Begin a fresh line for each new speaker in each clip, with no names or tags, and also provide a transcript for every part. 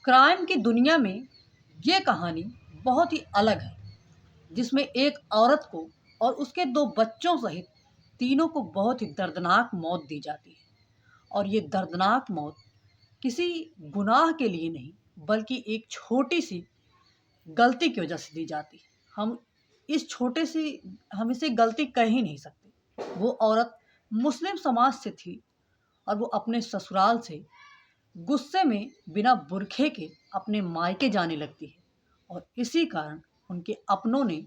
Crime की दुनिया में ये कहानी बहुत ही अलग है, जिसमें एक औरत को और उसके 2 बच्चों सहित तीनों को बहुत ही दर्दनाक मौत दी जाती है। और ये दर्दनाक मौत किसी गुनाह के लिए नहीं, बल्कि एक छोटी सी गलती की वजह से दी जाती है। हम इसे गलती कह ही नहीं सकते। वो औरत मुस्लिम समाज से थी और वो अपने ससुराल से गुस्से में बिना बुरखे के अपने मायके जाने लगती है, और इसी कारण उनके अपनों ने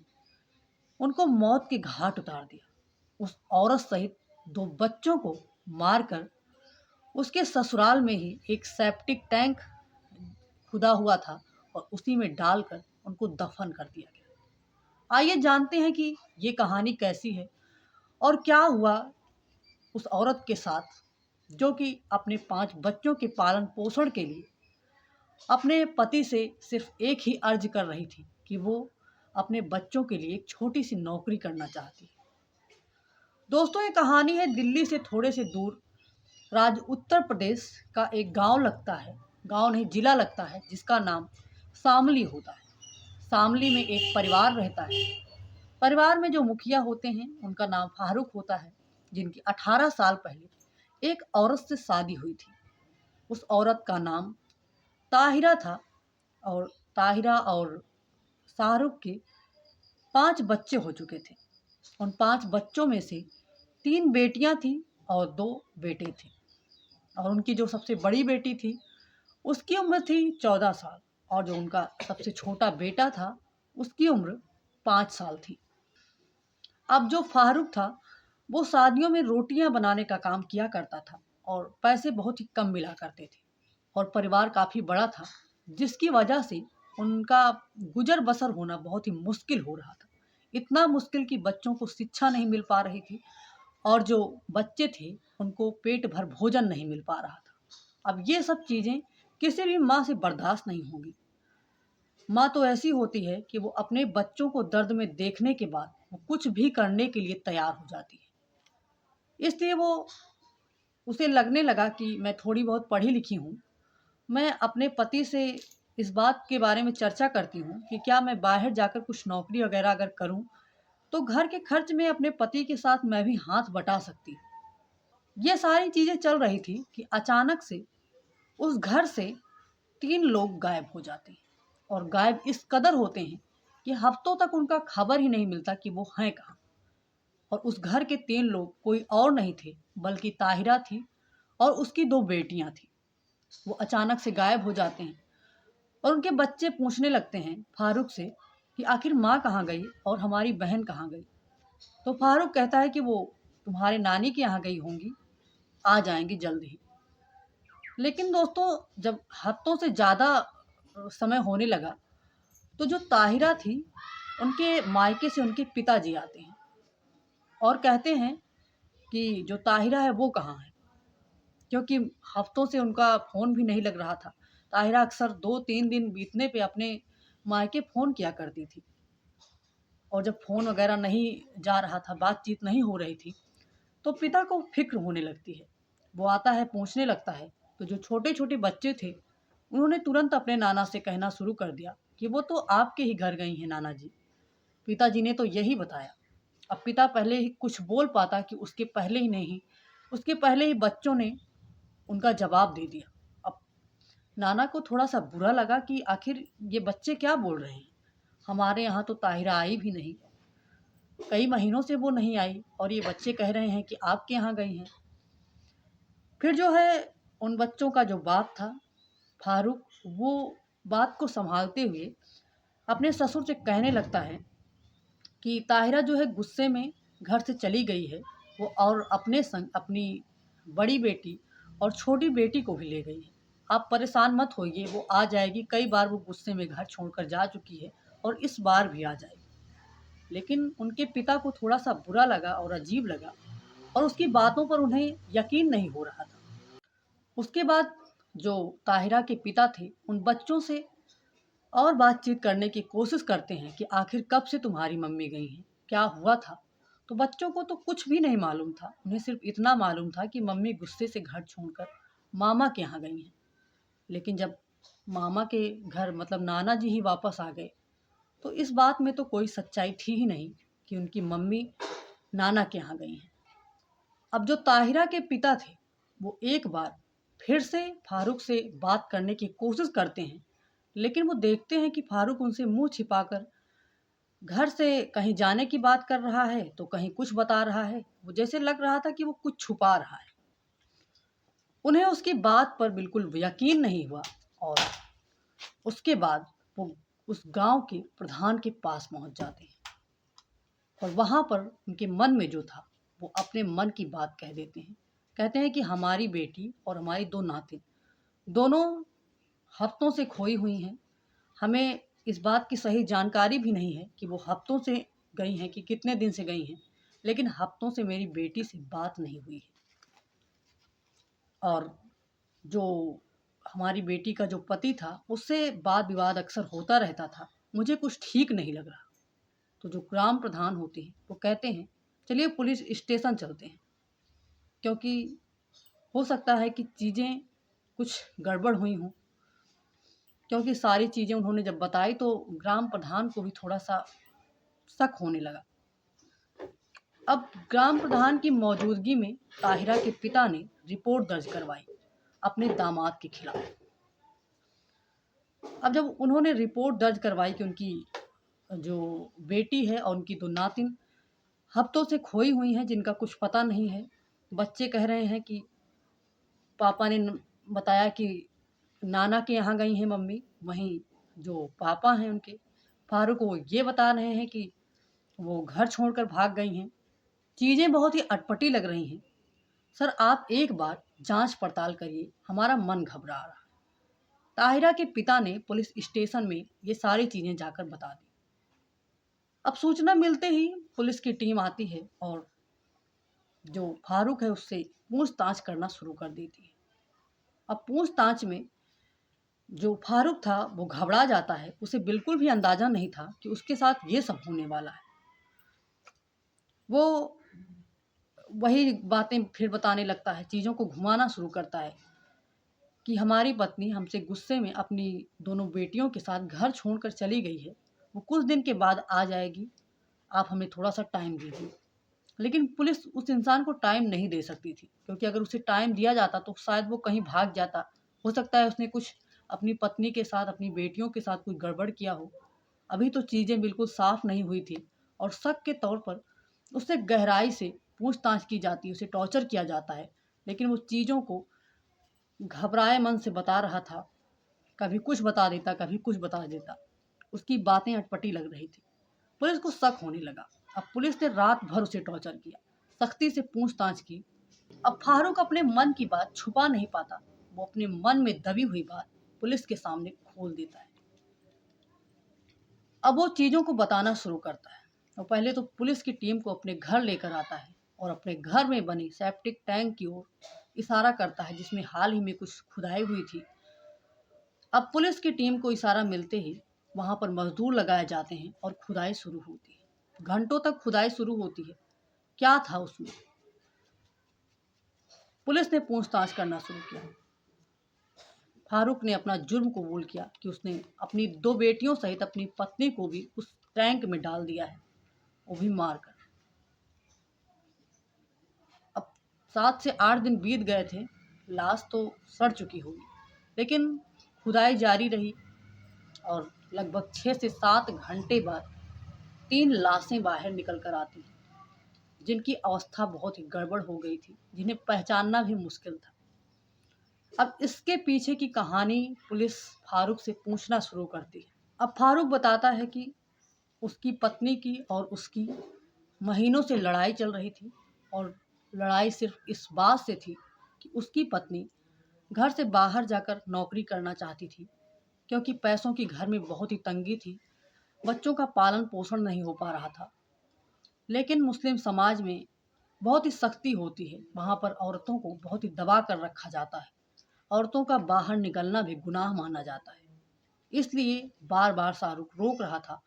उनको मौत के घाट उतार दिया। उस औरत सहित 2 बच्चों को मारकर उसके ससुराल में ही एक सेप्टिक टैंक खुदा हुआ था और उसी में डालकर उनको दफन कर दिया गया। आइए जानते हैं कि ये कहानी कैसी है और क्या हुआ उस औरत के साथ, जो कि अपने 5 बच्चों के पालन पोषण के लिए अपने पति से सिर्फ एक ही अर्ज कर रही थी कि वो अपने बच्चों के लिए एक छोटी सी नौकरी करना चाहती है। दोस्तों, ये कहानी है दिल्ली से थोड़े से दूर, राज्य उत्तर प्रदेश का एक गांव लगता है, गांव नहीं जिला लगता है, जिसका नाम शामली होता है। शामली में एक परिवार रहता है। परिवार में जो मुखिया होते हैं उनका नाम फारूक होता है, जिनकी 18 साल पहले एक औरत से शादी हुई थी। उस औरत का नाम ताहिरा था और ताहिरा और शाहरुख के 5 बच्चे हो चुके थे। उन 5 बच्चों में से 3 बेटियां थीं और 2 बेटे थे। और उनकी जो सबसे बड़ी बेटी थी उसकी उम्र थी 14 साल, और जो उनका सबसे छोटा बेटा था उसकी उम्र 5 साल थी। अब जो फारूक था वो शादियों में रोटियां बनाने का काम किया करता था और पैसे बहुत ही कम मिला करते थे, और परिवार काफ़ी बड़ा था, जिसकी वजह से उनका गुजर बसर होना बहुत ही मुश्किल हो रहा था। इतना मुश्किल कि बच्चों को शिक्षा नहीं मिल पा रही थी और जो बच्चे थे उनको पेट भर भोजन नहीं मिल पा रहा था। अब ये सब चीज़ें किसी भी माँ से बर्दाश्त नहीं होंगी। माँ तो ऐसी होती है कि वो अपने बच्चों को दर्द में देखने के बाद वो कुछ भी करने के लिए तैयार हो जाती है। इसलिए वो उसे लगने लगा कि मैं थोड़ी बहुत पढ़ी लिखी हूँ, मैं अपने पति से इस बात के बारे में चर्चा करती हूँ कि क्या मैं बाहर जाकर कुछ नौकरी वगैरह अगर करूँ तो घर के खर्च में अपने पति के साथ मैं भी हाथ बटा सकती हूँ। ये सारी चीज़ें चल रही थी कि अचानक से उस घर से 3 लोग गायब हो जाते हैं, और गायब इस कदर होते हैं कि हफ्तों तक उनका खबर ही नहीं मिलता कि वो हैं कहाँ। और उस घर के 3 लोग कोई और नहीं थे बल्कि ताहिरा थी और उसकी 2 बेटियां थी। वो अचानक से गायब हो जाते हैं और उनके बच्चे पूछने लगते हैं फारूक से कि आखिर माँ कहाँ गई और हमारी बहन कहाँ गई। तो फारूक कहता है कि वो तुम्हारे नानी के यहाँ गई होंगी, आ जाएंगी जल्द ही। लेकिन दोस्तों, जब हफ्तों से ज़्यादा समय होने लगा तो जो ताहिरा थी उनके मायके से उनके पिताजी आते हैं और कहते हैं कि जो ताहिरा है वो कहाँ है, क्योंकि हफ्तों से उनका फ़ोन भी नहीं लग रहा था। ताहिरा अक्सर 2-3 दिन बीतने पे अपने मायके फ़ोन किया करती थी, और जब फ़ोन वगैरह नहीं जा रहा था, बातचीत नहीं हो रही थी, तो पिता को फ़िक्र होने लगती है। वो आता है, पूछने लगता है, तो जो छोटे-छोटे बच्चे थे, उन्होंने तुरंत अपने नाना से कहना शुरू कर दिया कि वो तो आपके ही घर गई हैं नाना जी। पिताजी ने तो यही बताया। अब पिता पहले ही कुछ बोल पाता कि उसके पहले ही बच्चों ने उनका जवाब दे दिया। अब नाना को थोड़ा-सा बुरा लगा कि आखिर ये बच्चे क्या बोल रहे हैं? हमारे यहाँ तो ताहिरा आई भी नहीं, कई महीनों से वो नहीं आई, और ये बच्चे कह रहे हैं कि आपके यहाँ गई हैं। फिर जो है उन बच्चों का जो बाप था फारूक, वो बात को सँभालते हुए अपने ससुर से कहने लगता है कि ताहिरा जो है गुस्से में घर से चली गई है, वो और अपने संग अपनी बड़ी बेटी और छोटी बेटी को भी ले गई है। आप परेशान मत होइए, वो आ जाएगी, कई बार वो गुस्से में घर छोड़कर जा चुकी है और इस बार भी आ जाएगी। लेकिन उनके पिता को थोड़ा-सा बुरा लगा और अजीब लगा, और उसकी बातों पर उन्हें यकीन नहीं हो रहा था। उसके बाद जो ताहिरा के पिता थे उन बच्चों से और बातचीत करने की कोशिश करते हैं कि आखिर कब से तुम्हारी मम्मी गई हैं, क्या हुआ था? तो बच्चों को तो कुछ भी नहीं मालूम था, उन्हें सिर्फ इतना मालूम था कि मम्मी गुस्से से घर छोड़कर मामा के यहाँ गई हैं। लेकिन जब मामा के घर मतलब नाना जी ही वापस आ गए, तो इस बात में तो कोई सच्चाई थी ही नहीं कि उनकी मम्मी नाना के यहाँ गई हैं। अब जो ताहिरा के पिता थे, वो एक बार फिर से फारूक से बात करने की कोशिश करते हैं, लेकिन वो देखते हैं कि फारूक उनसे मुंह छिपाकर घर से कहीं जाने की बात कर रहा है तो कहीं कुछ बता रहा है। वो जैसे लग रहा था कि वो कुछ छुपा रहा है। उन्हें उसकी बात पर बिल्कुल यकीन नहीं हुआ और उसके बाद वो उस गांव के प्रधान के पास पहुंच जाते हैं और वहां पर उनके मन में जो था वो अपने मन की बात कह देते हैं। कहते हैं कि हमारी बेटी और हमारी दो नातिन दोनों हफ्तों से खोई हुई हैं। हमें इस बात की सही जानकारी भी नहीं है कि वो हफ्तों से गई हैं कि कितने दिन से गई हैं, लेकिन हफ्तों से मेरी बेटी से बात नहीं हुई है। और जो हमारी बेटी का जो पति था उससे वाद विवाद अक्सर होता रहता था। मुझे कुछ ठीक नहीं लग रहा। तो जो ग्राम प्रधान होते हैं वो कहते हैं चलिए पुलिस स्टेशन चलते हैं, क्योंकि हो सकता है कि चीज़ें कुछ गड़बड़ हुई हों। क्योंकि सारी चीज़ें उन्होंने जब बताई तो ग्राम प्रधान को भी थोड़ा सा शक होने लगा। अब ग्राम प्रधान की मौजूदगी में ताहिरा के पिता ने रिपोर्ट दर्ज करवाई अपने दामाद के खिलाफ। अब जब उन्होंने रिपोर्ट दर्ज करवाई कि उनकी जो बेटी है और उनकी दो नातिन हफ्तों से खोई हुई हैं, जिनका कुछ पता नहीं है। बच्चे कह रहे हैं कि पापा ने बताया कि नाना के यहाँ गई हैं मम्मी, वहीं जो पापा हैं उनके फारूक, वो ये बता रहे हैं कि वो घर छोड़कर भाग गई हैं। चीज़ें बहुत ही अटपटी लग रही हैं। सर आप एक बार जांच पड़ताल करिए, हमारा मन घबरा रहा है। ताहिरा के पिता ने पुलिस स्टेशन में ये सारी चीज़ें जाकर बता दी। अब सूचना मिलते ही पुलिस की टीम आती है और जो फारूक है उससे पूछताछ करना शुरू कर देती है। अब पूछताछ में जो फारूक था वो घबरा जाता है। उसे बिल्कुल भी अंदाजा नहीं था कि उसके साथ ये सब होने वाला है। वो वही बातें फिर बताने लगता है, चीज़ों को घुमाना शुरू करता है कि हमारी पत्नी हमसे गुस्से में अपनी दोनों बेटियों के साथ घर छोड़कर चली गई है। वो कुछ दिन के बाद आ जाएगी, आप हमें थोड़ा सा टाइम दीजिए। लेकिन पुलिस उस इंसान को टाइम नहीं दे सकती थी, क्योंकि अगर उसे टाइम दिया जाता तो शायद वो कहीं भाग जाता। हो सकता है उसने कुछ अपनी पत्नी के साथ, अपनी बेटियों के साथ कुछ गड़बड़ किया हो। अभी तो चीज़ें बिल्कुल साफ नहीं हुई थी और शक के तौर पर उससे गहराई से पूछताछ की जाती है, उसे टॉर्चर किया जाता है। लेकिन वो चीज़ों को घबराए मन से बता रहा था। कभी कुछ बता देता, कभी कुछ बता देता। उसकी बातें अटपटी लग रही थी। पुलिस को शक होने लगा। अब पुलिस ने रात भर उसे टॉर्चर किया, सख्ती से पूछताछ की। अब फारूक अपने मन की बात छुपा नहीं पाता। वो अपने मन में दबी हुई बात पुलिस के सामने खोल देता है। अब वो चीज़ों को बताना शुरू करता है। और पहले तो पुलिस की टीम को अपने घर लेकर आता है और अपने घर में बनी सेप्टिक टैंक की ओर इशारा करता है, जिसमें हाल ही में कुछ खुदाई हुई थी। अब पुलिस की टीम को इशारा मिलते ही वहां पर मजदूर लगाए जाते हैं और खुदाई शुरू होती है। घंटों तक खुदाई शुरू होती है। क्या था उसमें? पुलिस ने पूछताछ करना शुरू किया। फारूक ने अपना जुर्म कबूल किया कि उसने अपनी दो बेटियों सहित अपनी पत्नी को भी उस टैंक में डाल दिया है, वो भी मारकर। अब 7 से 8 दिन बीत गए थे, लाश तो सड़ चुकी होगी, लेकिन खुदाई जारी रही और लगभग 6 से 7 घंटे बाद 3 लाशें बाहर निकल कर आती हैं, जिनकी अवस्था बहुत ही गड़बड़ हो गई थी, जिन्हें पहचानना भी मुश्किल था। अब इसके पीछे की कहानी पुलिस फारूक से पूछना शुरू करती है। अब फारूक बताता है कि उसकी पत्नी की और उसकी महीनों से लड़ाई चल रही थी और लड़ाई सिर्फ इस बात से थी कि उसकी पत्नी घर से बाहर जाकर नौकरी करना चाहती थी, क्योंकि पैसों की घर में बहुत ही तंगी थी, बच्चों का पालन पोषण नहीं हो पा रहा था। लेकिन मुस्लिम समाज में बहुत ही सख्ती होती है, वहाँ पर औरतों को बहुत ही दबा कर रखा जाता है। औरतों का बाहर निकलना भी गुनाह माना जाता है। इसलिए बार बार शाहरुख रोक रहा था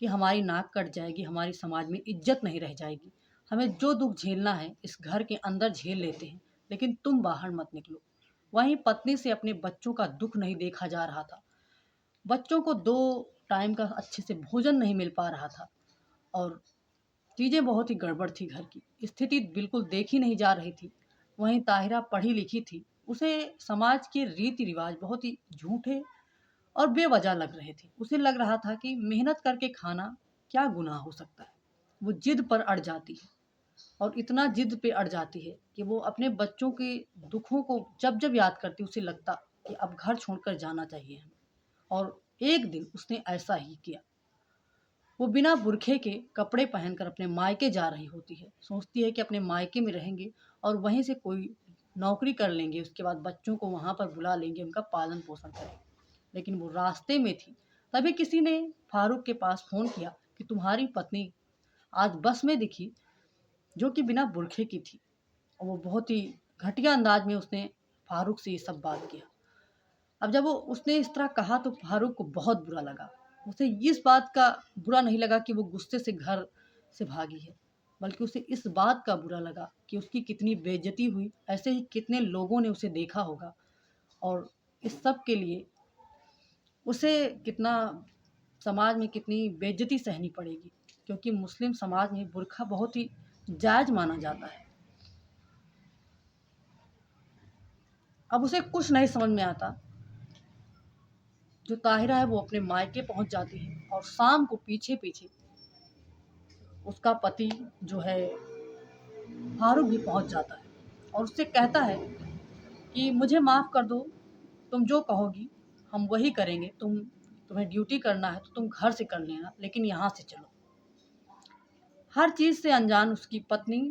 कि हमारी नाक कट जाएगी, हमारी समाज में इज्जत नहीं रह जाएगी। हमें जो दुख झेलना है इस घर के अंदर झेल लेते हैं, लेकिन तुम बाहर मत निकलो। वहीं पत्नी से अपने बच्चों का दुख नहीं देखा जा रहा था। बच्चों को 2 टाइम का अच्छे से भोजन नहीं मिल पा रहा था और चीज़ें बहुत ही गड़बड़ थी घर की। स्थिति बिल्कुल देखी नहीं जा रही थी। वहीं ताहिरा पढ़ी-लिखी थी। उसे समाज के रीति-रिवाज बहुत ही झूठे और बेवजह लग रहे थे। उसे लग रहा था कि मेहनत करके खाना क्या गुनाह हो सकता है। वो ज़िद पर अड़ जाती है और इतना ज़िद पे अड़ जाती है कि वो अपने बच्चों के दुखों को जब-जब याद करती है, उसे लगता कि अब घर छोड़कर जाना चाहिए हमें। और एक दिन उसने ऐसा ही किया। वो बिना बुर्खे के कपड़े पहनकर अपने मायके जा रही होती है। सोचती है कि अपने मायके में रहेंगे और वहीं से कोई नौकरी कर लेंगे, उसके बाद बच्चों को वहाँ पर बुला लेंगे, उनका पालन-पोषण करेंगे। लेकिन वो रास्ते में थी, तभी किसी ने फारूक के पास फ़ोन किया कि तुम्हारी पत्नी आज बस में दिखी, जो कि बिना बुर्खे की थी। और वो बहुत ही घटिया अंदाज में उसने फारूक से ये सब बात किया। अब जब वो उसने इस तरह कहा तो फारूक को बहुत बुरा लगा। उसे इस बात का बुरा नहीं लगा कि वो गुस्से से घर से भागी है, बल्कि उसे इस बात का बुरा लगा कि उसकी कितनी बेइज्जती हुई, ऐसे ही कितने लोगों ने उसे देखा होगा और इस सब के लिए उसे कितना समाज में कितनी बेइज्जती सहनी पड़ेगी, क्योंकि मुस्लिम समाज में बुर्का बहुत ही जायज़ माना जाता है। अब उसे कुछ नहीं समझ में आता। जो ताहिरा है वो अपने मायके पहुंच जाती है और शाम को पीछे-पीछे उसका पति जो है फारूक भी पहुंच जाता है और उससे कहता है कि मुझे माफ़ कर दो, तुम जो कहोगी हम वही करेंगे, तुम्हें ड्यूटी करना है तो तुम घर से कर लेना, लेकिन यहाँ से चलो। हर चीज़ से अनजान उसकी पत्नी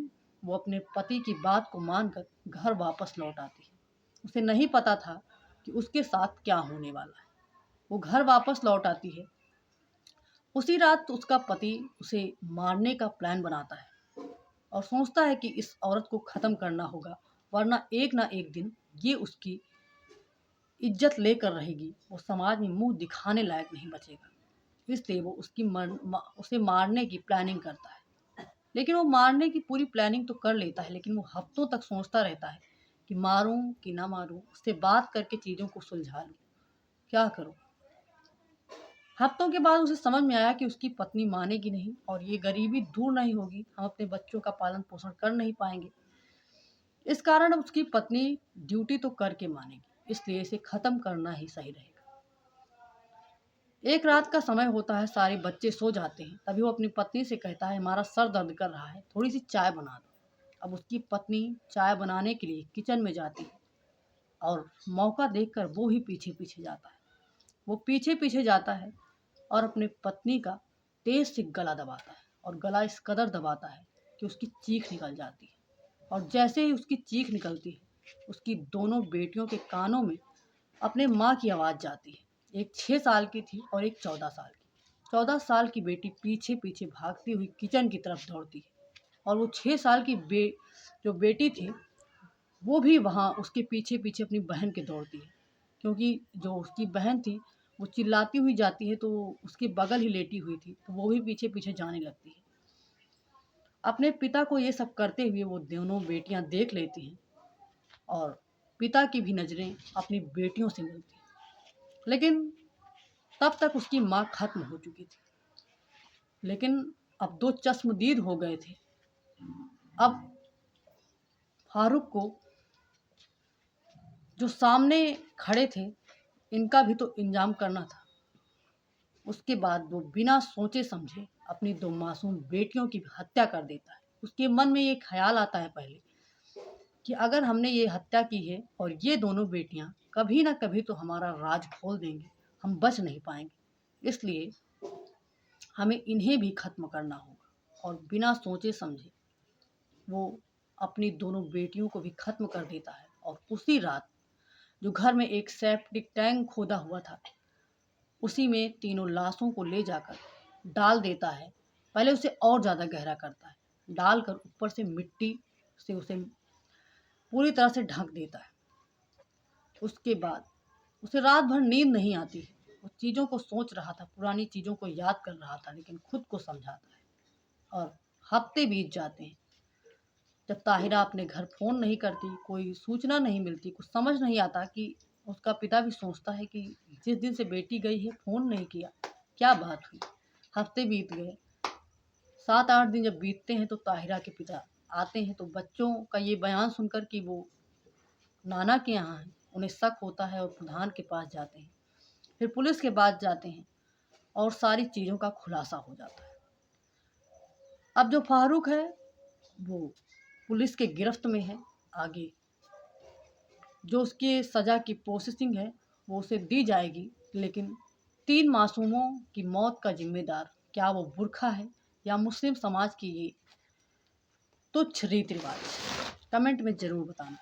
वो अपने पति की बात को मानकर घर वापस लौट आती है। उसे नहीं पता था कि उसके साथ क्या होने वाला है। वो घर वापस लौट आती है। उसी रात उसका पति उसे मारने का प्लान बनाता है और सोचता है कि इस औरत को ख़त्म करना होगा, वरना एक ना एक दिन ये उसकी इज्जत लेकर रहेगी, वो समाज में मुँह दिखाने लायक नहीं बचेगा। इसलिए वो उसे मारने की प्लानिंग करता है। लेकिन वो मारने की पूरी प्लानिंग तो कर लेता है, लेकिन वो हफ्तों तक सोचता रहता है कि मारूं कि ना मारूं, उससे बात करके चीज़ों को सुलझा लूं, क्या करूं। हफ्तों के बाद उसे समझ में आया कि उसकी पत्नी मानेगी नहीं और ये गरीबी दूर नहीं होगी, हम अपने बच्चों का पालन पोषण कर नहीं पाएंगे। इस कारण अब उसकी पत्नी ड्यूटी तो करके मानेगी, इसलिए इसे ख़त्म करना ही सही रहेगा। एक रात का समय होता है, सारे बच्चे सो जाते हैं, तभी वो अपनी पत्नी से कहता है हमारा सर दर्द कर रहा है, थोड़ी सी चाय बना दो। अब उसकी पत्नी चाय बनाने के लिए किचन में जाती है और मौका देखकर वो ही पीछे पीछे जाता है। वो पीछे पीछे जाता है और अपने पत्नी का तेज से गला दबाता है और गला इस कदर दबाता है कि उसकी चीख निकल जाती है। और जैसे ही उसकी चीख निकलती है, उसकी दोनों बेटियों के कानों में अपने माँ की आवाज़ जाती है। एक 6 साल की थी और एक 14 साल की। 14 साल की बेटी पीछे पीछे भागती हुई किचन की तरफ दौड़ती है और वो 6 साल की जो बेटी थी वो भी वहाँ उसके पीछे पीछे अपनी बहन के दौड़ती है, क्योंकि जो उसकी बहन थी वो चिल्लाती हुई जाती है तो उसके बगल ही लेटी हुई थी, तो वो भी पीछे पीछे जाने लगती है। अपने पिता को ये सब करते हुए वो दोनों बेटियां देख लेती हैं और पिता की भी नज़रें अपनी बेटियों से मिलती हैं। लेकिन तब तक उसकी माँ खत्म हो चुकी थी। लेकिन अब 2 चश्मदीद हो गए थे। अब फारूक को जो सामने खड़े थे इनका भी तो इंजाम करना था। उसके बाद वो बिना सोचे समझे अपनी 2 मासूम बेटियों की हत्या कर देता है। उसके मन में ये ख्याल आता है पहले कि अगर हमने ये हत्या की है और ये दोनों बेटियां कभी ना कभी तो हमारा राज खोल देंगी, हम बच नहीं पाएंगे। इसलिए हमें इन्हें भी ख़त्म करना होगा। और बिना सोचे समझे वो अपनी दोनों बेटियों को भी ख़त्म कर देता है और उसी रात जो घर में एक सेप्टिक टैंक खोदा हुआ था उसी में तीनों लाशों को ले जाकर डाल देता है। पहले उसे और ज़्यादा गहरा करता है, डालकर ऊपर से मिट्टी से उसे पूरी तरह से ढक देता है। उसके बाद उसे रात भर नींद नहीं आती है। वो चीज़ों को सोच रहा था, पुरानी चीज़ों को याद कर रहा था, लेकिन खुद को समझाता है। और हफ्ते बीत जाते हैं। जब ताहिरा अपने घर फ़ोन नहीं करती, कोई सूचना नहीं मिलती, कुछ समझ नहीं आता कि उसका पिता भी सोचता है कि जिस दिन से बेटी गई है फ़ोन नहीं किया, क्या बात हुई। हफ्ते बीत गए, 7-8 दिन जब बीतते हैं तो ताहिरा के पिता आते हैं, तो बच्चों का ये बयान सुनकर कि वो नाना के यहाँ हैं, उन्हें शक होता है और प्रधान के पास जाते हैं। फिर पुलिस के पास जाते हैं और सारी चीज़ों का खुलासा हो जाता है। अब जो फारूक है वो पुलिस के गिरफ्त में है। आगे जो उसकी सज़ा की प्रोसेसिंग है वो उसे दी जाएगी, लेकिन 3 मासूमों की मौत का ज़िम्मेदार क्या वो बुर्खा है या मुस्लिम समाज की ये तुच्छ रीति रिवाज? कमेंट में ज़रूर बताना।